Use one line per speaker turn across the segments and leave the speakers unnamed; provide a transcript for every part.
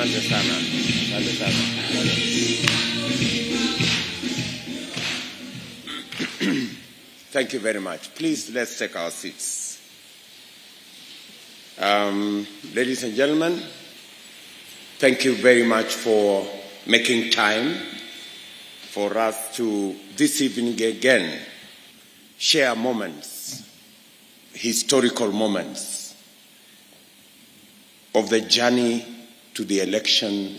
Asante sana. Asante sana. Thank you very much. Please, let's take our seats. Ladies and gentlemen, thank you very much for making time for us to, this evening again, share moments, historical moments of the journey to the election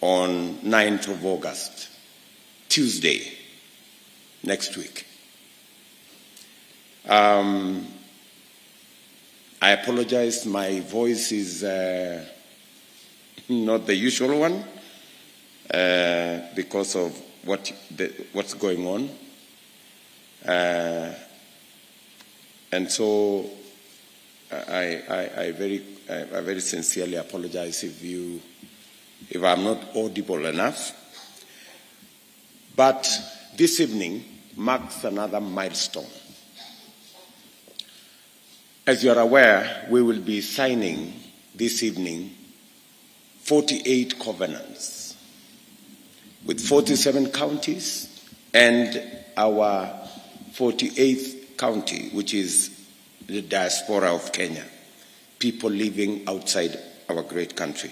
on 9th of August, Tuesday, next week. I apologize, my voice is not the usual one because of what's going on. And so I very sincerely apologize if I'm not audible enough. But this evening marks another milestone. As you are aware, we will be signing this evening 48 covenants with 47 counties and our 48th county, which is the diaspora of Kenya, people living outside our great country.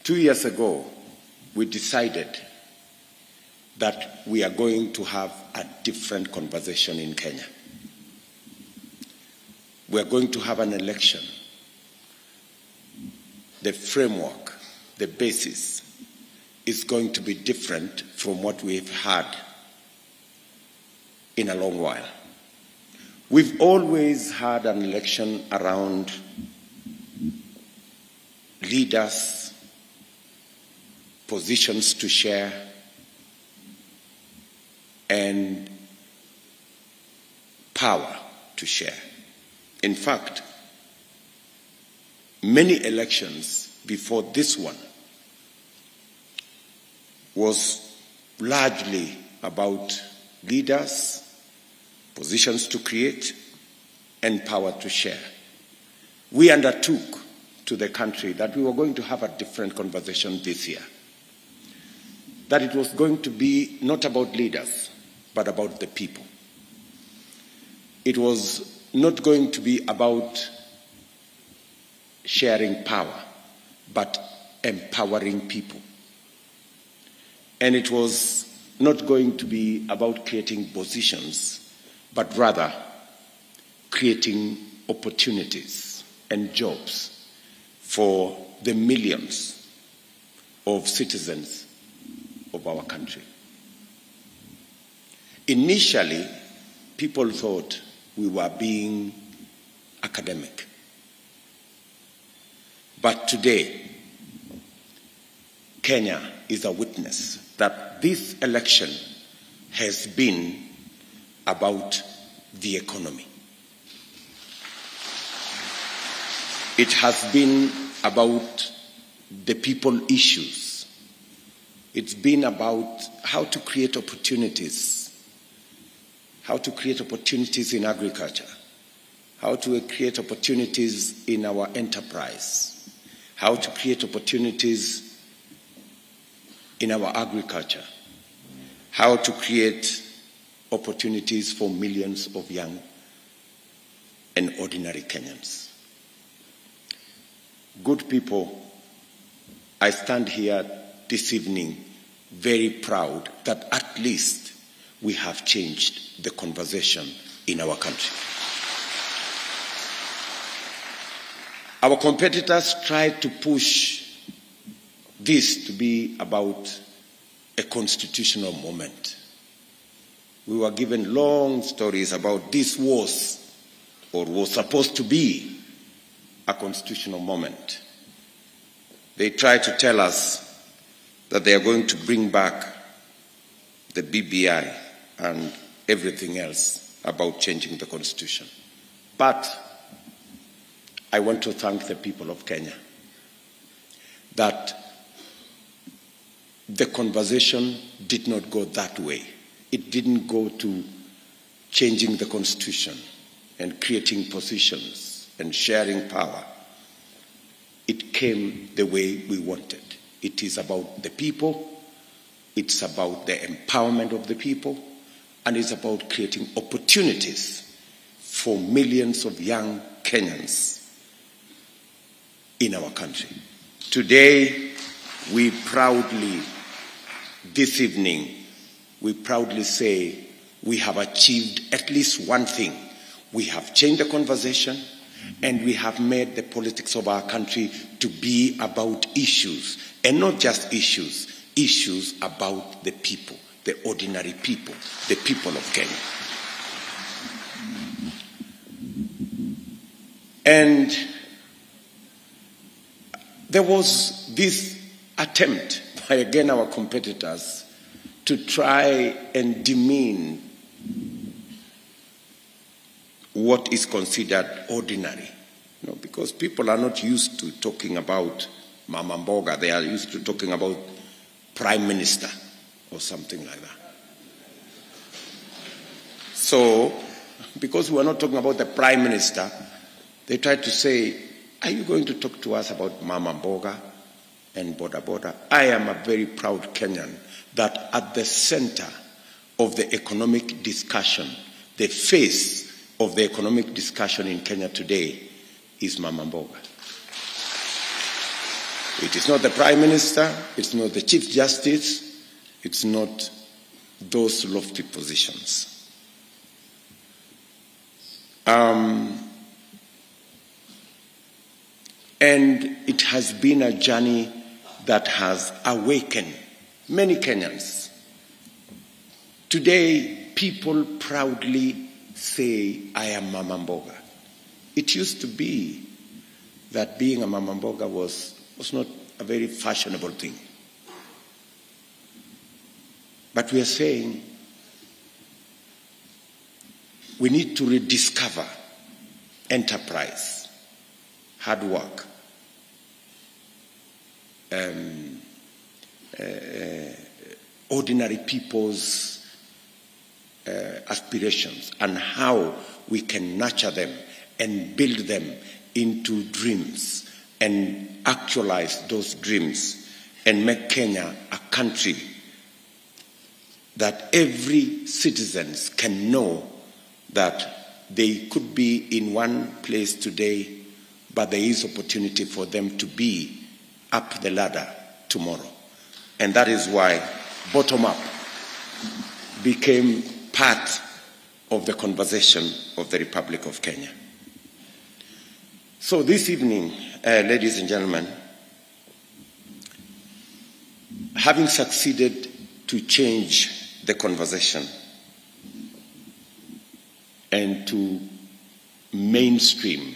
2 years ago, we decided that we are going to have a different conversation in Kenya. We are going to have an election. The framework, the basis, is going to be different from what we've had in a long while. We've always had an election around leaders, positions to share, and power to share. In fact, many elections before this one was largely about leaders, positions to create, and power to share. We undertook to the country that we were going to have a different conversation this year, that it was going to be not about leaders, but about the people. It was not going to be about sharing power, but empowering people. And it was not going to be about creating positions, but rather creating opportunities and jobs for the millions of citizens of our country. Initially, people thought we were being academic. But today, Kenya is a witness that this election has been about the economy. It has been about the people issues. It's been about how to create opportunities. How to create opportunities in agriculture, how to create opportunities in our enterprise, how to create opportunities in our agriculture, how to create opportunities for millions of young and ordinary Kenyans. Good people, I stand here this evening very proud that at least we have changed the conversation in our country. Our competitors tried to push this to be about a constitutional moment. We were given long stories about this was supposed to be a constitutional moment. They tried to tell us that they are going to bring back the BBI and everything else about changing the constitution. But I want to thank the people of Kenya that the conversation did not go that way. It didn't go to changing the constitution and creating positions and sharing power, it came the way we wanted. It is about the people, it's about the empowerment of the people, and it's about creating opportunities for millions of young Kenyans in our country. Today, this evening, we proudly say we have achieved at least one thing. We have changed the conversation, and we have made the politics of our country to be about issues, and not just issues about the people, the ordinary people, the people of Kenya. And there was this attempt by, again, our competitors to try and demean what is considered ordinary. You know, because people are not used to talking about Mama Mboga, they are used to talking about Prime Minister or something like that. So, because we are not talking about the Prime Minister, they tried to say, are you going to talk to us about Mama Mboga and Boda Boda? I am a very proud Kenyan that at the center of the economic discussion, the face of the economic discussion in Kenya today is Mama Mboga. It is not the Prime Minister, it's not the Chief Justice, it's not those lofty positions. And it has been a journey that has awakened many Kenyans. Today, people proudly say, I am Mama Mboga. It used to be that being a Mama Mboga was not a very fashionable thing. But we are saying we need to rediscover enterprise, hard work, ordinary people's aspirations, and how we can nurture them and build them into dreams and actualize those dreams and make Kenya a country that every citizen can know that they could be in one place today, but there is opportunity for them to be up the ladder tomorrow. And that is why bottom-up became part of the conversation of the Republic of Kenya. So this evening, ladies and gentlemen, having succeeded to change the conversation and to mainstream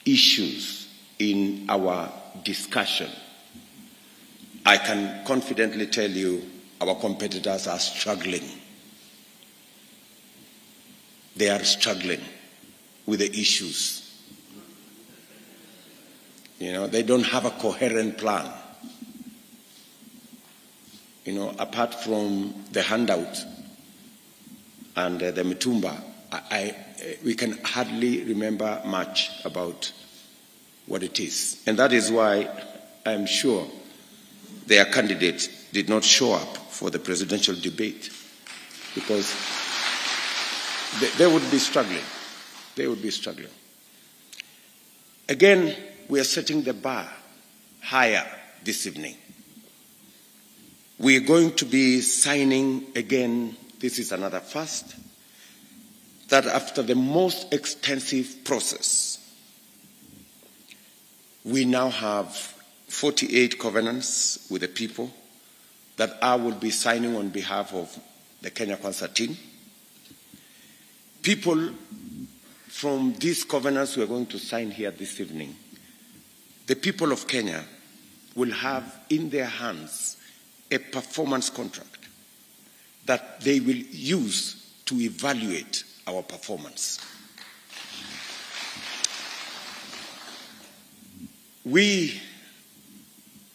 issues in our discussion, I can confidently tell you our competitors are struggling. They are struggling with the issues. You know, they don't have a coherent plan. You know, apart from the handout and the mitumba, we can hardly remember much about what it is. And that is why I'm sure their candidates did not show up for the presidential debate, because they would be struggling. They would be struggling. Again, we are setting the bar higher this evening. We are going to be signing again, this is another first, that after the most extensive process, we now have 48 covenants with the people that I will be signing on behalf of the Kenya Kwanza team. People from these covenants we are going to sign here this evening, the people of Kenya will have in their hands a performance contract that they will use to evaluate our performance. We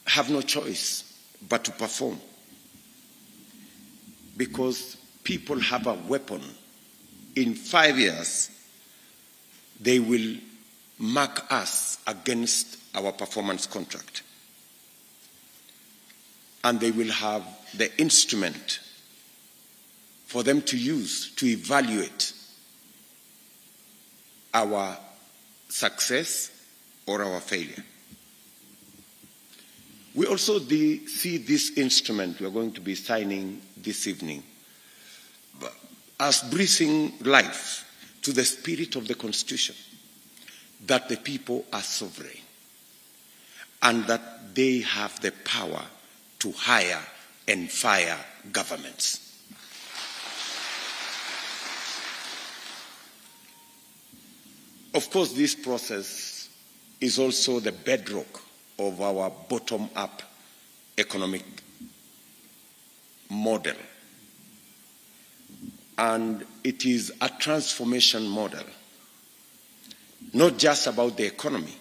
have no choice but to perform, because people have a weapon. In 5 years, they will mark us against our performance contract. And they will have the instrument for them to use to evaluate our success or our failure. We also see this instrument we are going to be signing this evening as breathing life to the spirit of the Constitution, that the people are sovereign and that they have the power to hire and fire governments. Of course, this process is also the bedrock of our bottom-up economic model. And it is a transformation model, not just about the economy,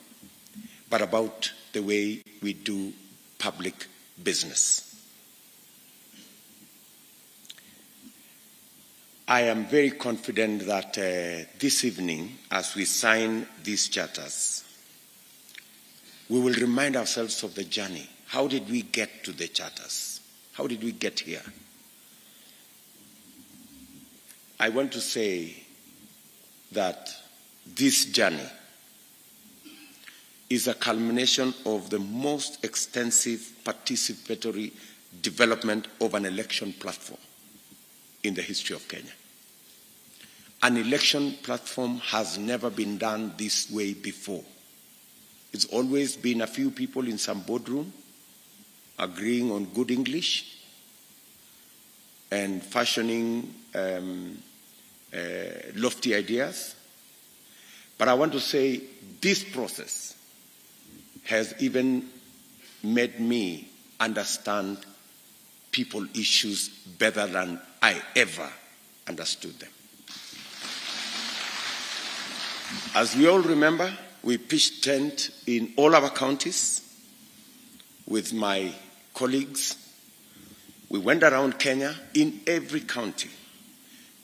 but about the way we do public business. I am very confident that this evening, as we sign these charters, we will remind ourselves of the journey. How did we get to the charters? How did we get here? I want to say that this journey is a culmination of the most extensive participatory development of an election platform in the history of Kenya. An election platform has never been done this way before. It's always been a few people in some boardroom agreeing on good English and fashioning lofty ideas. But I want to say this process has even made me understand people issues better than I ever understood them. As we all remember, we pitched tent in all our counties with my colleagues. We went around Kenya in every county,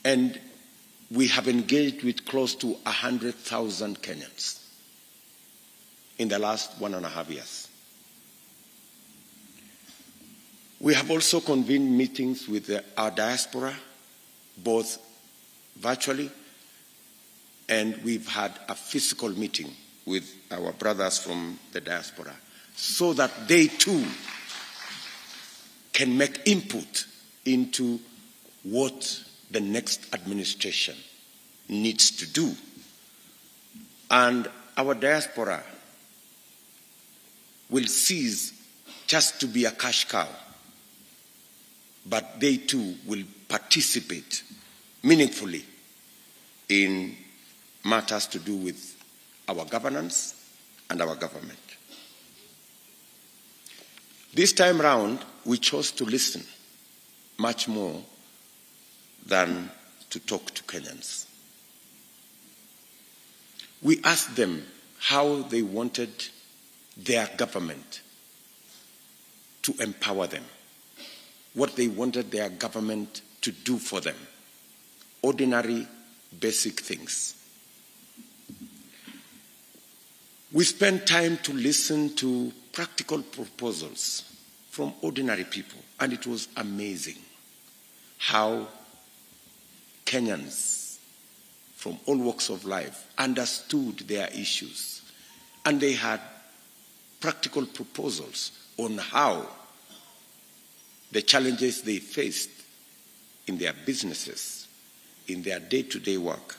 and we have engaged with close to 100,000 Kenyans in the last 1.5 years. We have also convened meetings with our diaspora, both virtually, and we've had a physical meeting with our brothers from the diaspora so that they too can make input into what the next administration needs to do. And our diaspora will cease just to be a cash cow, but they too will participate meaningfully in matters to do with our governance and our government. This time round, we chose to listen much more than to talk to Kenyans. We asked them how they wanted their government to empower them, what they wanted their government to do for them, ordinary, basic things. We spent time to listen to practical proposals from ordinary people, and it was amazing how Kenyans from all walks of life understood their issues, and they had practical proposals on how the challenges they faced in their businesses, in their day-to-day work,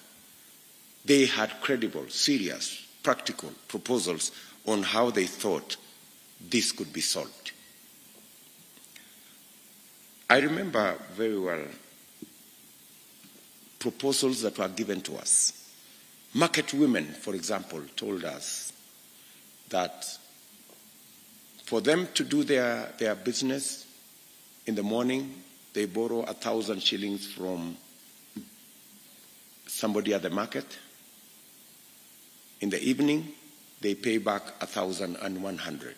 they had credible, serious, practical proposals on how they thought this could be solved. I remember very well proposals that were given to us. Market women, for example, told us that for them to do their business in the morning, they borrow 1,000 shillings from somebody at the market. In the evening, they pay back 1,100.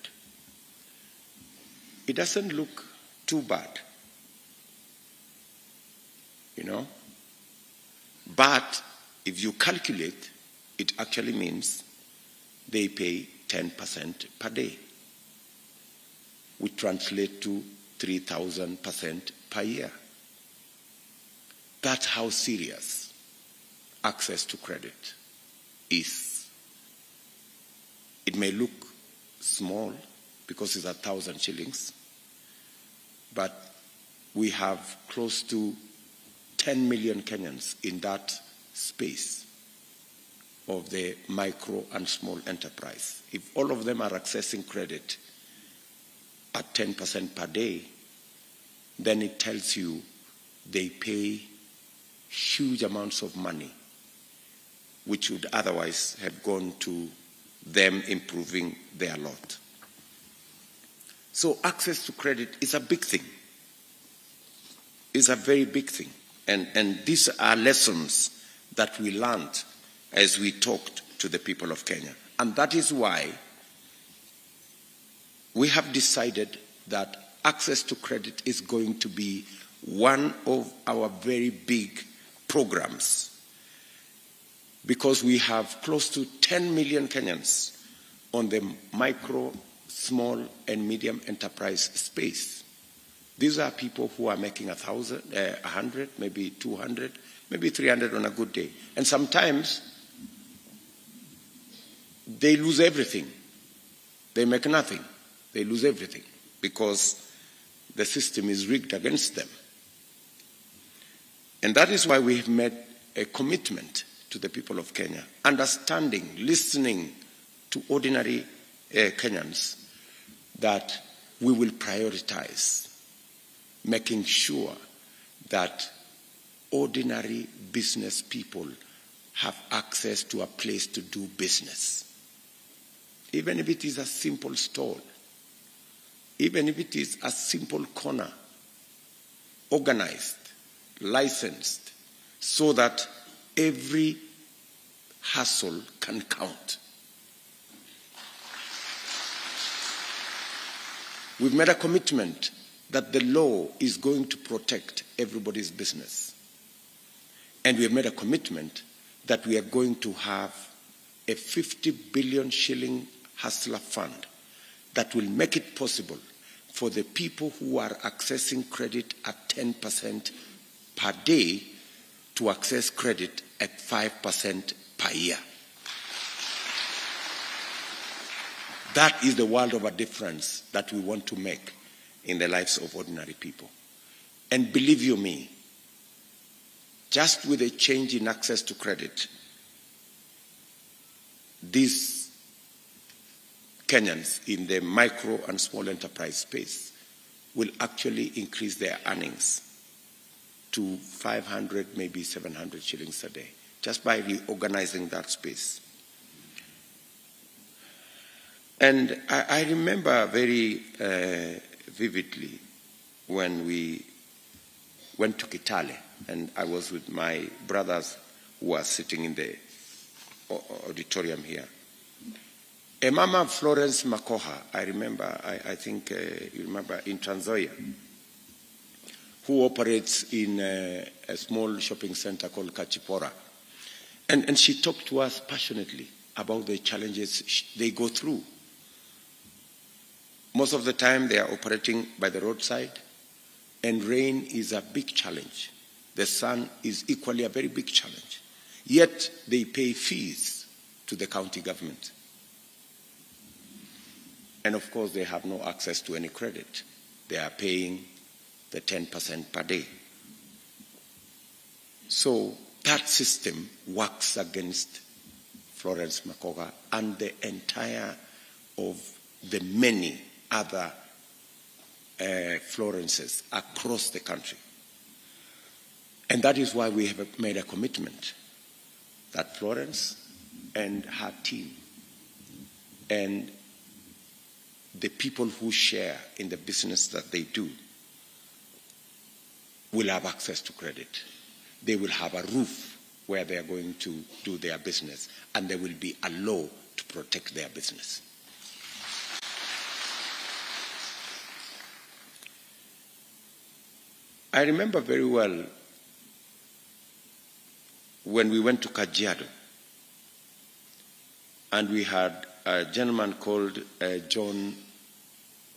It doesn't look too bad, you know? But if you calculate it actually means they pay 10% per day, which translates to 3,000% per year. That's how serious access to credit is. It may look small because it's 1,000 shillings, but we have close to 10 million Kenyans in that space of the micro and small enterprise. If all of them are accessing credit at 10% per day, then it tells you they pay huge amounts of money, which would otherwise have gone to them improving their lot. So access to credit is a big thing. It's a very big thing. And these are lessons that we learned as we talked to the people of Kenya. And that is why we have decided that access to credit is going to be one of our very big programs, because we have close to 10 million Kenyans on the micro, small, and medium enterprise space. These are people who are making 1,000, 100, maybe 200, maybe 300 on a good day. And sometimes they lose everything. They make nothing. They lose everything because the system is rigged against them. And that is why we have made a commitment to the people of Kenya, understanding, listening to ordinary Kenyans, that we will prioritize making sure that ordinary business people have access to a place to do business. Even if it is a simple stall, even if it is a simple corner, organized, licensed, so that every hustle can count. We've made a commitment that the law is going to protect everybody's business. And we have made a commitment that we are going to have a 50 billion shilling hustler fund that will make it possible for the people who are accessing credit at 10% per day to access credit at 5% per year. That is the world of a difference that we want to make in the lives of ordinary people. And believe you me, just with a change in access to credit, these Kenyans in the micro and small enterprise space will actually increase their earnings to 500, maybe 700 shillings a day, just by reorganizing that space. And I remember very vividly when we went to Kitale, and I was with my brothers who were sitting in the auditorium here. A Mama Florence Makoha, I remember, I think you remember, in Trans Nzoia, who operates in a small shopping center called Kachipora. And she talked to us passionately about the challenges they go through. Most of the time they are operating by the roadside, and rain is a big challenge. The sun is equally a very big challenge. Yet they pay fees to the county government. And of course they have no access to any credit. They are paying the 10% per day. So that system works against Florence Makoga and the entire of the many other Florences across the country. And that is why we have made a commitment that Florence and her team and the people who share in the business that they do will have access to credit. They will have a roof where they are going to do their business, and there will be a law to protect their business. I remember very well when we went to Kajiado and we had a gentleman called John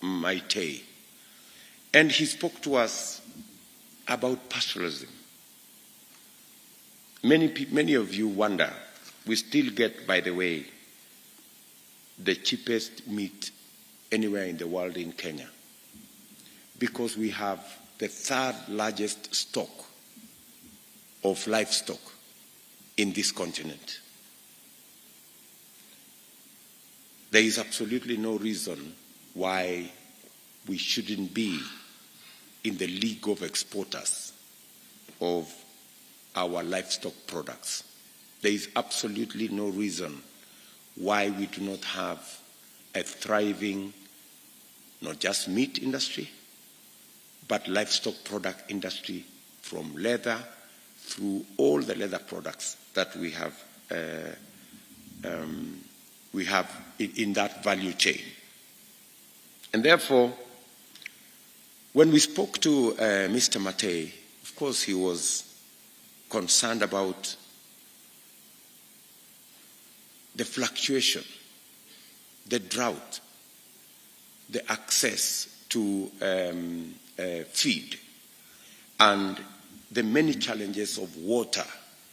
Maitei. And he spoke to us about pastoralism. Many of you wonder, we still get, by the way, the cheapest meat anywhere in the world in Kenya, because we have the third largest stock of livestock in this continent. There is absolutely no reason why we shouldn't be in the league of exporters of our livestock products. There is absolutely no reason why we do not have a thriving, not just meat industry, but livestock product industry, from leather through all the leather products that we have in that value chain. And therefore, when we spoke to Mr. Matei, of course he was concerned about the fluctuation, the drought, the access to feed, and the many challenges of water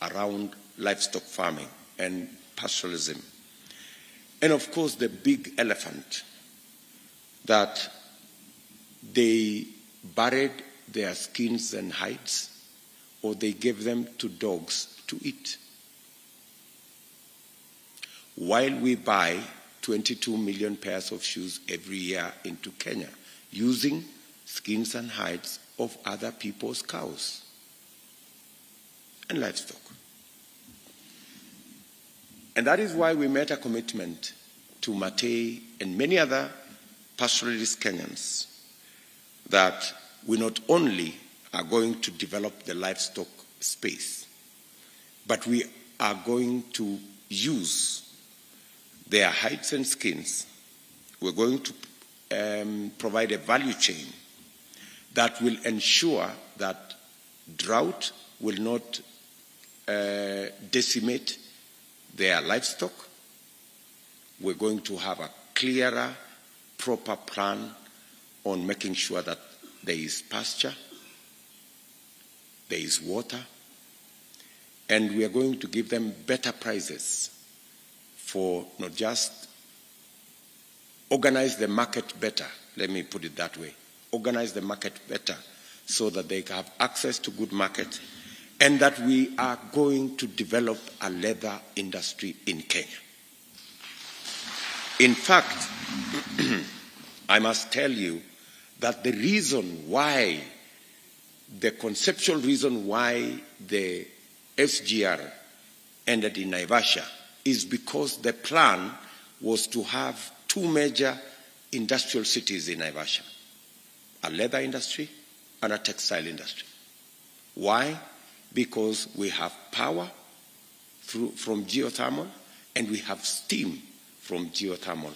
around livestock farming and pastoralism. And of course, the big elephant, that they buried their skins and hides, or they gave them to dogs to eat. While we buy 22 million pairs of shoes every year into Kenya, using skins and hides of other people's cows and livestock. And that is why we made a commitment to Matei and many other pastoralist Kenyans that we not only are going to develop the livestock space, but we are going to use their hides and skins. We're going to provide a value chain that will ensure that drought will not decimate their livestock. We're going to have a clearer, proper plan on making sure that there is pasture, there is water, and we are going to give them better prices for not just organize the market better, let me put it that way, organize the market better so that they have access to good market, and that we are going to develop a leather industry in Kenya. In fact, I must tell you that the reason why, the conceptual reason why the SGR ended in Naivasha is because the plan was to have two major industrial cities in Naivasha, a leather industry and a textile industry. Why? Because we have power from geothermal, and we have steam from geothermal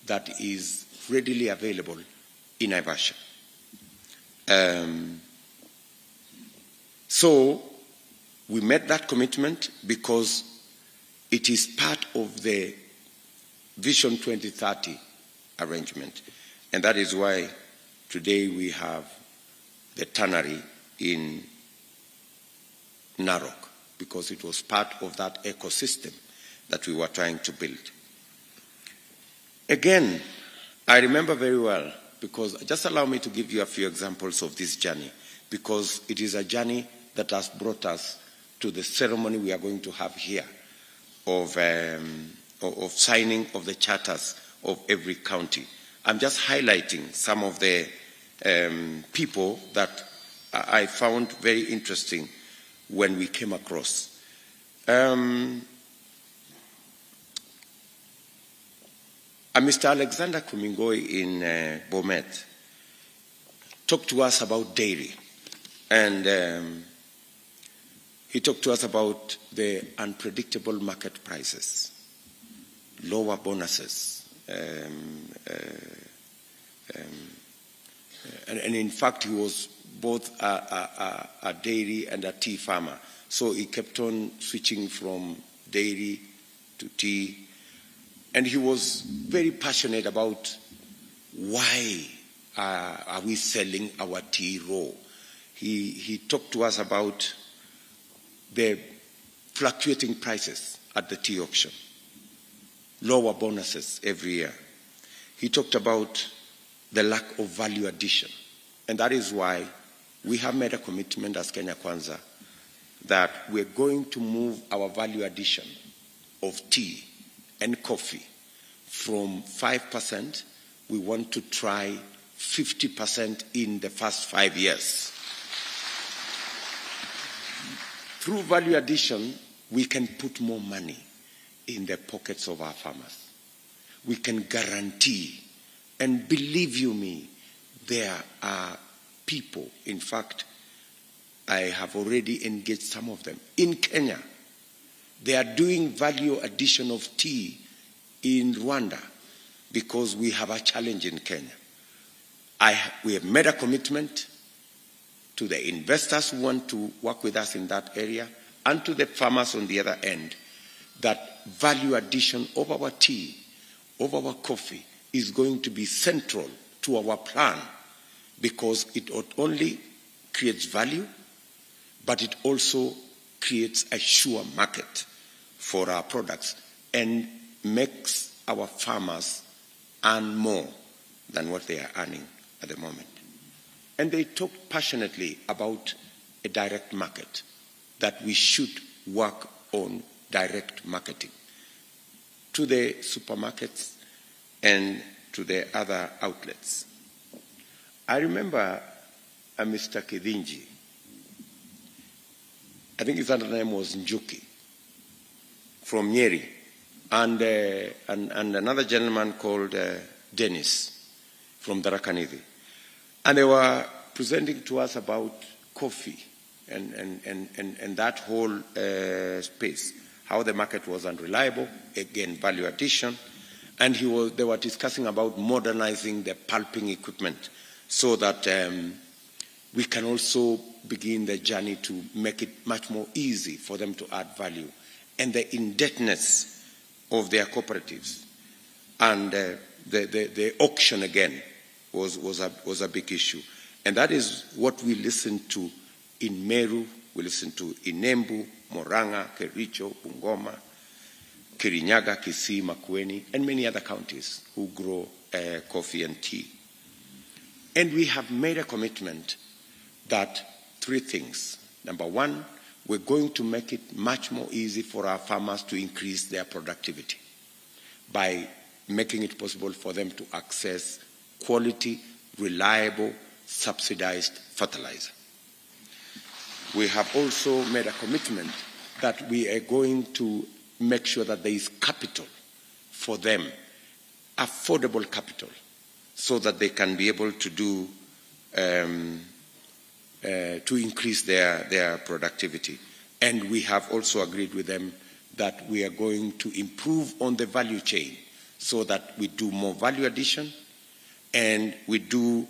that is readily available in Naivasha. So we made that commitment because it is part of the Vision 2030 arrangement. And that is why today we have the tannery in Narok, because it was part of that ecosystem that we were trying to build. Again, I remember very well, because just allow me to give you a few examples of this journey, because it is a journey that has brought us to the ceremony we are going to have here of signing of the charters of every county. I'm just highlighting some of the people that I found very interesting when we came across. Mr. Alexander Kumingoi in Bomet talked to us about dairy, and he talked to us about the unpredictable market prices, lower bonuses, and in fact he was both a dairy and a tea farmer, so he kept on switching from dairy to tea. And he was very passionate about why are we selling our tea raw. He talked to us about the fluctuating prices at the tea auction, lower bonuses every year. He talked about the lack of value addition. And that is why we have made a commitment as Kenya Kwanza that we're going to move our value addition of tea and coffee from 5%, we want to try 50% in the first 5 years. Through value addition, we can put more money in the pockets of our farmers. We can guarantee, and believe you me, there are people, in fact, I have already engaged some of them in Kenya. They are doing value addition of tea in Rwanda because we have a challenge in Kenya. We have made a commitment to the investors who want to work with us in that area and to the farmers on the other end that value addition of our tea, of our coffee is going to be central to our plan because it not only creates value, but it also creates a sure market for our products and makes our farmers earn more than what they are earning at the moment. And they talked passionately about a direct market, that we should work on direct marketing to the supermarkets and to the other outlets. I remember Mr. Kidinji, I think his other name was Njuki, from Nyeri, and another gentleman called Dennis from Tharaka-Nithi. And they were presenting to us about coffee and that whole space, how the market was unreliable, again, value addition. And they were discussing about modernizing the pulping equipment so that we can also begin the journey to make it much more easy for them to add value. And the indebtedness of their cooperatives and the auction again was a big issue. And that is what we listened to in Meru, we listened to in Embu, Murang'a, Kericho, Bungoma, Kirinyaga, Kisii, Makueni, and many other counties who grow coffee and tea. And we have made a commitment that 3 things. Number 1, we're going to make it much more easy for our farmers to increase their productivity by making it possible for them to access quality, reliable, subsidized fertilizer. We have also made a commitment that we are going to make sure that there is capital for them, affordable capital, so that they can be able to do to increase their productivity. And we have also agreed with them that we are going to improve on the value chain so that we do more value addition and we do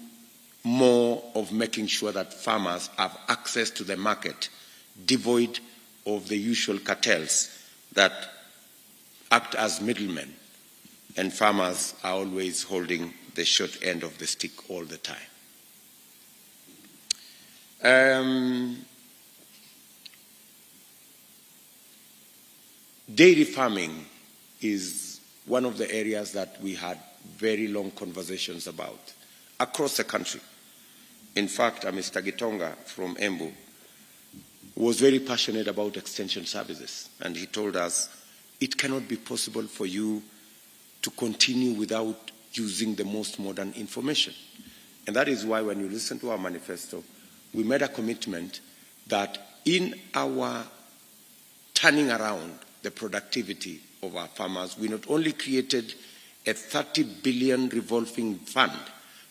more of making sure that farmers have access to the market, devoid of the usual cartels that act as middlemen, and farmers are always holding the short end of the stick all the time. Dairy farming is one of the areas that we had very long conversations about across the country. In fact, Mr. Gitonga from Embu was very passionate about extension services, and he told us it cannot be possible for you to continue without using the most modern information. And that is why when you listen to our manifesto, we made a commitment that in our turning around the productivity of our farmers, we not only created a 30 billion revolving fund,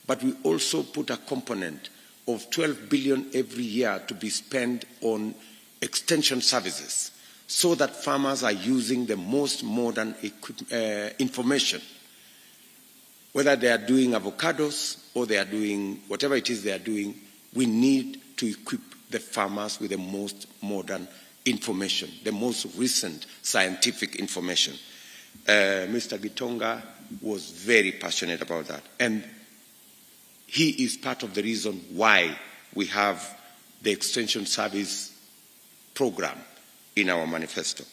but we also put a component of 12 billion every year to be spent on extension services so that farmers are using the most modern information. Whether they are doing avocados or they are doing whatever it is they are doing, we need to equip the farmers with the most modern information, the most recent scientific information. Mr. Gitonga was very passionate about that. And he is part of the reason why we have the Extension Service program in our manifesto.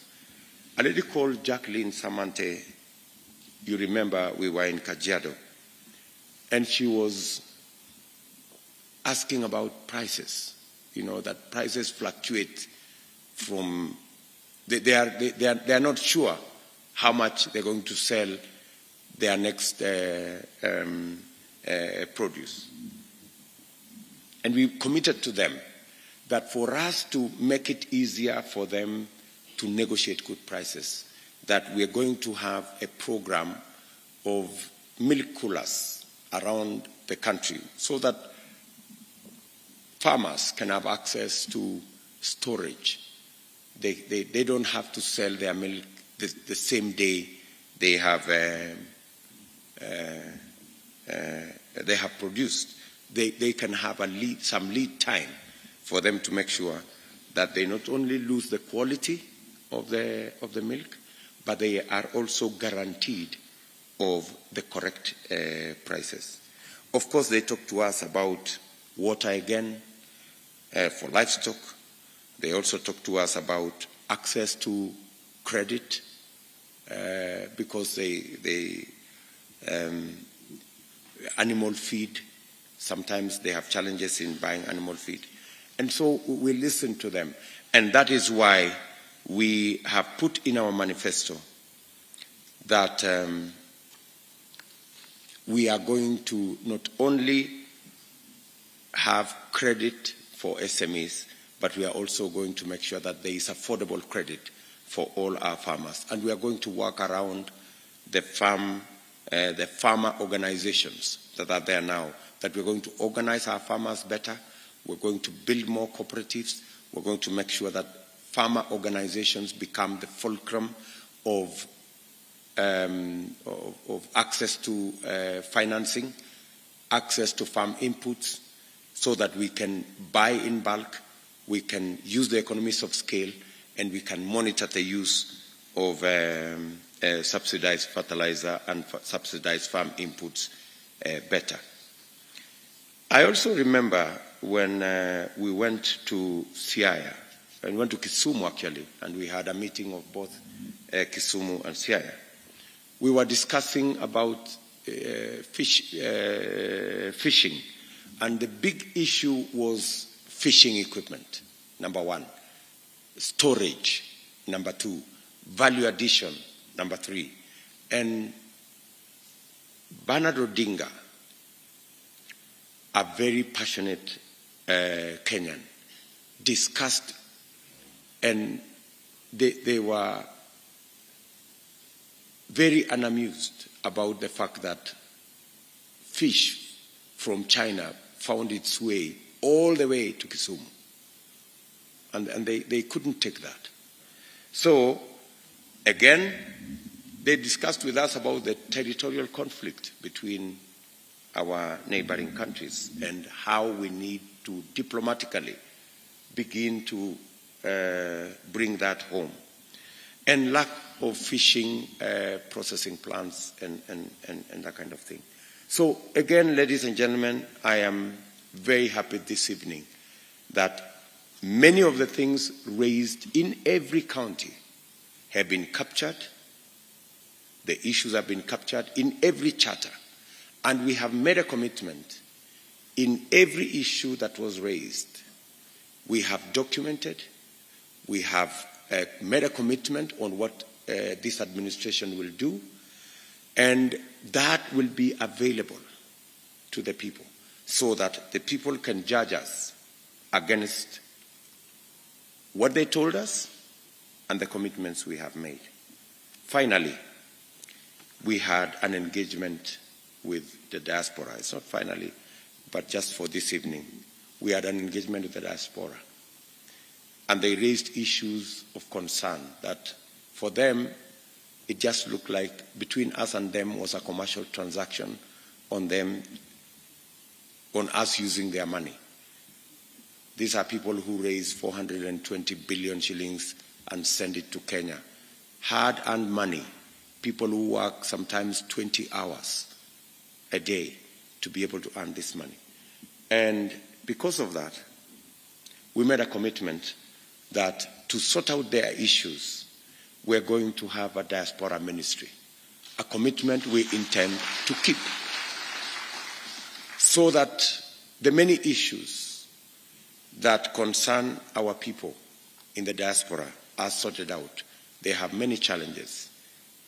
A lady called Jacqueline Samante, you remember we were in Kajiado, and she was asking about prices, that prices fluctuate from, they are not sure how much they're going to sell their next produce. And we committed to them that for us to make it easier for them to negotiate good prices, that we are going to have a program of milk coolers around the country so that farmers can have access to storage. They don't have to sell their milk the same day they have produced. They can have some lead time for them to make sure that they not only lose the quality of the milk, but they are also guaranteed of the correct prices. Of course, they talk to us about water again for livestock. They also talk to us about access to credit because animal feed, sometimes they have challenges in buying animal feed. And so we listen to them. And that is why we have put in our manifesto that we are going to not only have credit for SMEs, but we are also going to make sure that there is affordable credit for all our farmers. And we are going to work around the farmer organizations that are there now, that we're going to organize our farmers better. We're going to build more cooperatives. We're going to make sure that farmer organizations become the fulcrum of access to financing, access to farm inputs, so that we can buy in bulk, we can use the economies of scale, and we can monitor the use of subsidized fertilizer and subsidized farm inputs better. I also remember when we went to Siaya, and went to Kisumu actually, and we had a meeting of both Kisumu and Siaya. We were discussing about fishing, and the big issue was fishing equipment, number one, storage, number two, value addition, number three. And Bernard Odinga, a very passionate Kenyan, discussed, and they were very unamused about the fact that fish from China found its way all the way to Kisumu. And they couldn't take that. So, again, they discussed with us about the territorial conflict between our neighboring countries and how we need to diplomatically begin to bring that home. And lack of fishing processing plants and that kind of thing. So again, ladies and gentlemen, I am very happy this evening that many of the things raised in every county have been captured. The issues have been captured in every charter. And we have made a commitment in every issue that was raised. We have documented, we have made a commitment on what this administration will do, and that will be available to the people so that the people can judge us against what they told us and the commitments we have made. Finally, we had an engagement with the diaspora. It's not finally, but just for this evening. We had an engagement with the diaspora. And they raised issues of concern that for them, it just looked like between us and them was a commercial transaction on us using their money. These are people who raise 420 billion shillings and send it to Kenya. Hard-earned money people who work sometimes 20 hours a day to be able to earn this money. And because of that, we made a commitment that to sort out their issues, we're going to have a diaspora ministry, a commitment we intend to keep, so that the many issues that concern our people in the diaspora are sorted out. They have many challenges: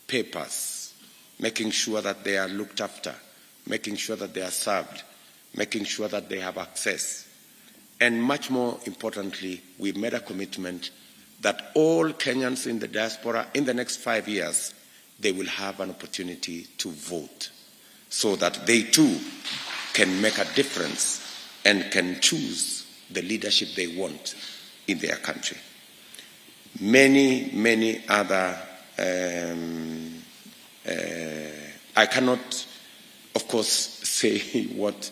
papers, making sure that they are looked after, making sure that they are served, making sure that they have access. And much more importantly, we made a commitment that all Kenyans in the diaspora in the next 5 years, they will have an opportunity to vote, so that they too can make a difference and can choose the leadership they want in their country. Many other, I cannot, of course, say what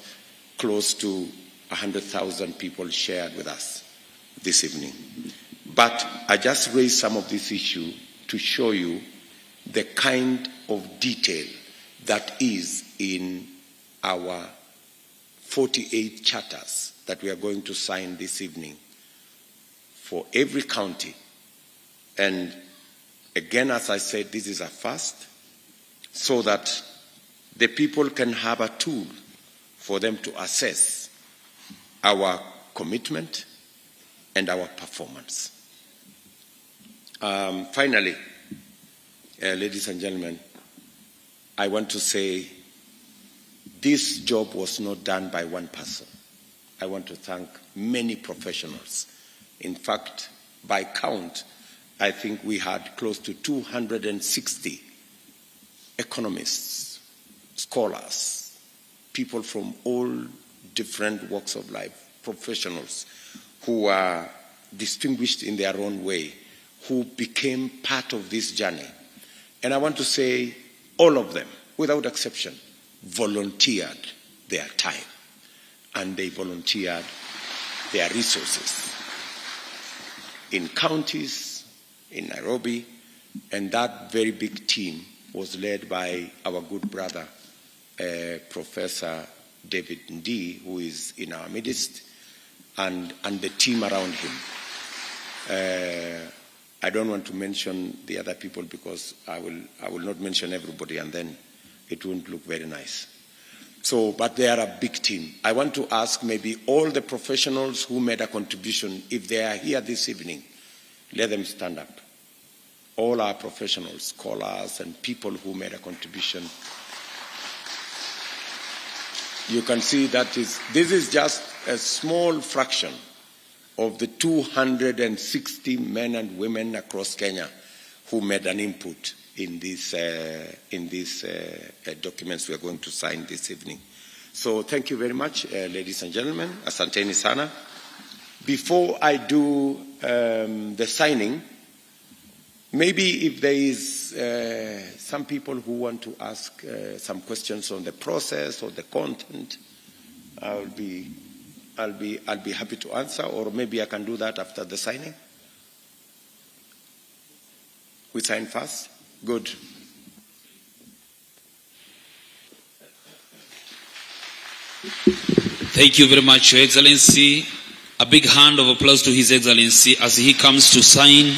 close to 100,000 people shared with us this evening. But I just raised some of this issue to show you the kind of detail that is in our 48 charters that we are going to sign this evening for every county. And again, as I said, this is a first, so that the people can have a tool for them to assess our commitment and our performance. Finally, ladies and gentlemen, I want to say this job was not done by one person. I want to thank many professionals. In fact, by count, I think we had close to 260 economists, scholars, people from all different walks of life, professionals who are distinguished in their own way, who became part of this journey. And I want to say all of them, without exception, volunteered their time, and they volunteered their resources in counties, in Nairobi, and that very big team was led by our good brother, Professor David Ndii, who is in our midst, and the team around him. I don't want to mention the other people because I will not mention everybody, and then it won't look very nice. So, but they are a big team. I want to ask maybe all the professionals who made a contribution, if they are here this evening, let them stand up. All our professionals, scholars, and people who made a contribution. You can see that this is just a small fraction of the 260 men and women across Kenya who made an input in these documents we are going to sign this evening. So thank you very much, ladies and gentlemen. Asanteni sana. Before I do the signing, maybe if there is some people who want to ask some questions on the process or the content, I'll be happy to answer, or maybe I can do that after the signing. We sign first? Good.
Thank you very much, Your Excellency. A big hand of applause to His Excellency as he comes to sign.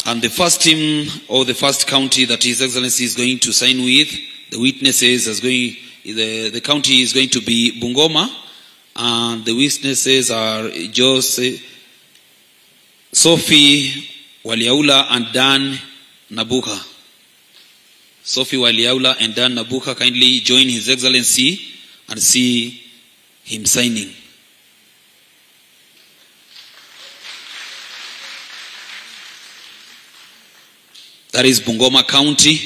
And the first team or the first county that His Excellency is going to sign with, the witnesses is going, the county is going to be Bungoma, and the witnesses are Sophie Waliaula and Dan Nabuka. Sophie Waliaula and Dan Nabuka, kindly join His Excellency and see him signing. That is Bungoma County.